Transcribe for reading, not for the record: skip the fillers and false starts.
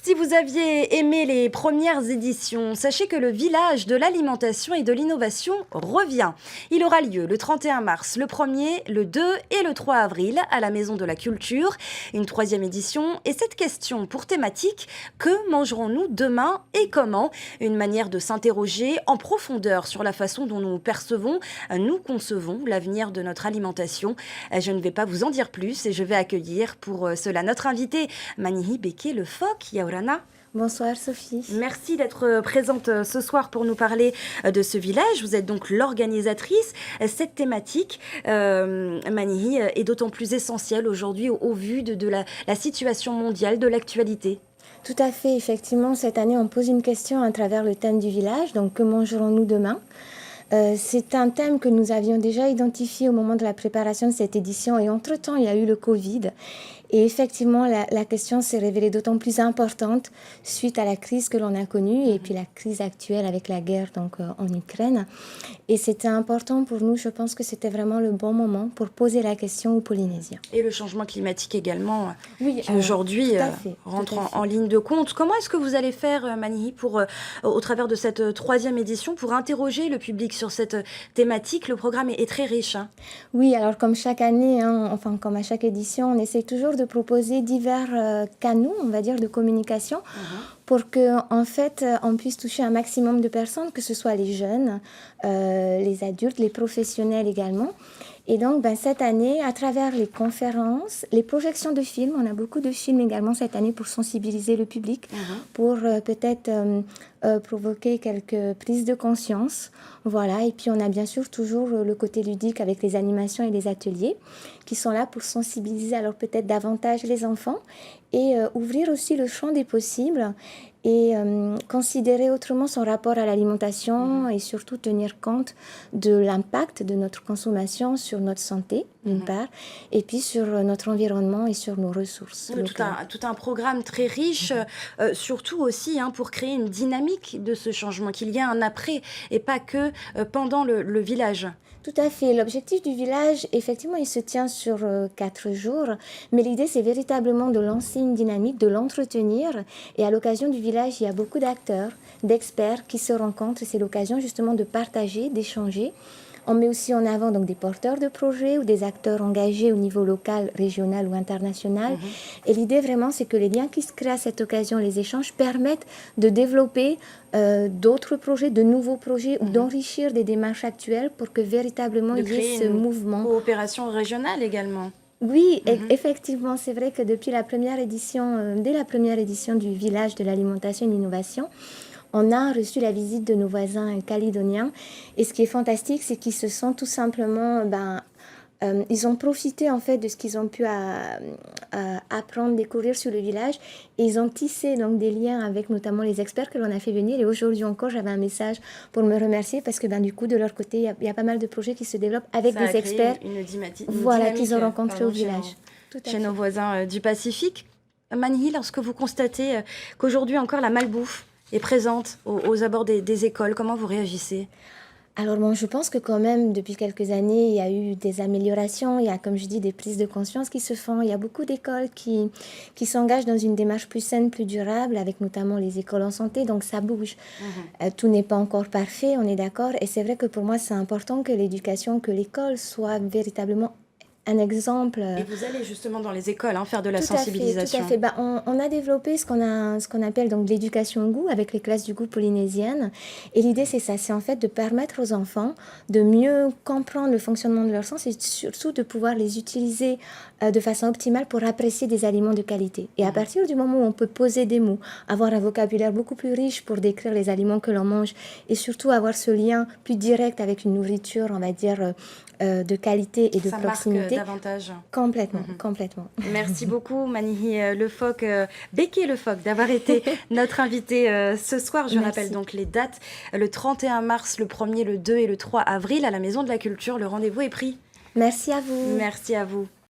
Si vous aviez aimé les premières éditions, sachez que le village de l'alimentation et de l'innovation revient. Il aura lieu le 31 mars, le 1er, le 2 et le 3 avril à la Maison de la Culture. Une troisième édition et cette question pour thématique, que mangerons-nous demain et comment? Une manière de s'interroger en profondeur sur la façon dont nous percevons, nous concevons l'avenir de notre alimentation. Je ne vais pas vous en dire plus et je vais accueillir pour cela notre invité Manihi Beke Le Phoc. Yaurana. Bonsoir Sophie. Merci d'être présente ce soir pour nous parler de ce village. Vous êtes donc l'organisatrice. Cette thématique, Manihi, est d'autant plus essentielle aujourd'hui au vu de la situation mondiale, de l'actualité. Tout à fait, effectivement, cette année on pose une question à travers le thème du village, donc que mangerons-nous demain? C'est un thème que nous avions déjà identifié au moment de la préparation de cette édition et entre-temps il y a eu le Covid. Et effectivement, la question s'est révélée d'autant plus importante suite à la crise que l'on a connue et puis la crise actuelle avec la guerre donc, en Ukraine. Et c'était important pour nous, je pense que c'était vraiment le bon moment pour poser la question aux Polynésiens. Et le changement climatique également, oui, qui aujourd'hui rentre en ligne de compte. Comment est-ce que vous allez faire, Manihi, pour, au travers de cette troisième édition, pour interroger le public sur cette thématique? Le programme est très riche. Oui, alors comme chaque année, enfin comme à chaque édition, on essaie toujours de proposer divers canaux, on va dire, de communication pour que, en fait, on puisse toucher un maximum de personnes, que ce soit les jeunes, les adultes, les professionnels également. Et donc, cette année, à travers les conférences, les projections de films, on a beaucoup de films également cette année pour sensibiliser le public, pour peut-être provoquer quelques prises de conscience. Voilà. Et puis, on a bien sûr toujours le côté ludique avec les animations et les ateliers qui sont là pour sensibiliser alors peut-être davantage les enfants et ouvrir aussi le champ des possibles et considérer autrement son rapport à l'alimentation et surtout tenir compte de l'impact de notre consommation sur notre santé, d'une part, et puis sur notre environnement et sur nos ressources. Oui, tout un programme très riche, surtout aussi pour créer une dynamique de ce changement, qu'il y ait un après et pas que pendant le village. Tout à fait. L'objectif du village, effectivement, il se tient sur 4 jours, mais l'idée, c'est véritablement de lancer une dynamique, de l'entretenir. Et à l'occasion du village, il y a beaucoup d'acteurs, d'experts qui se rencontrent. C'est l'occasion justement de partager, d'échanger. On met aussi en avant donc, des porteurs de projets ou des acteurs engagés au niveau local, régional ou international. Et l'idée vraiment, c'est que les liens qui se créent à cette occasion, les échanges, permettent de développer d'autres projets, de nouveaux projets ou d'enrichir des démarches actuelles pour que véritablement il y ait ce mouvement. Coopération régionale également. Oui, effectivement, c'est vrai que depuis la première édition, dès la première édition du village de l'alimentation et de l'innovation, on a reçu la visite de nos voisins calédoniens. Et ce qui est fantastique, c'est qu'ils se sont tout simplement... ils ont profité en fait de ce qu'ils ont pu apprendre, découvrir sur le village. Et ils ont tissé donc, des liens avec notamment les experts que l'on a fait venir. Et aujourd'hui encore, j'avais un message pour me remercier parce que du coup, de leur côté, il y a pas mal de projets qui se développent avec des experts qu'ils ont rencontrés au village. Chez nos voisins du Pacifique. Manihi, lorsque vous constatez qu'aujourd'hui encore la malbouffe est présente aux abords des écoles, comment vous réagissez ? Alors bon, je pense que quand même, depuis quelques années, il y a eu des améliorations, il y a, comme je dis, des prises de conscience qui se font. Il y a beaucoup d'écoles qui s'engagent dans une démarche plus saine, plus durable, avec notamment les écoles en santé, donc ça bouge. Tout n'est pas encore parfait, on est d'accord, et c'est vrai que pour moi, c'est important que l'éducation, que l'école soit véritablement un exemple. Et vous allez justement dans les écoles faire de la sensibilisation. Tout à fait. On a développé ce qu'on appelle donc l'éducation au goût avec les classes du goût polynésiennes. Et l'idée, c'est ça, c'est en fait de permettre aux enfants de mieux comprendre le fonctionnement de leur sens et surtout de pouvoir les utiliser de façon optimale pour apprécier des aliments de qualité. Et à partir du moment où on peut poser des mots, avoir un vocabulaire beaucoup plus riche pour décrire les aliments que l'on mange et surtout avoir ce lien plus direct avec une nourriture, on va dire, de qualité et de proximité. Davantage. Complètement. Merci beaucoup Manihi Le Phoc, Beke Le Phoc, d'avoir été notre invité ce soir. Je rappelle donc les dates, le 31 mars, le 1er, le 2 et le 3 avril à la Maison de la Culture. Le rendez-vous est pris. Merci à vous. Merci à vous.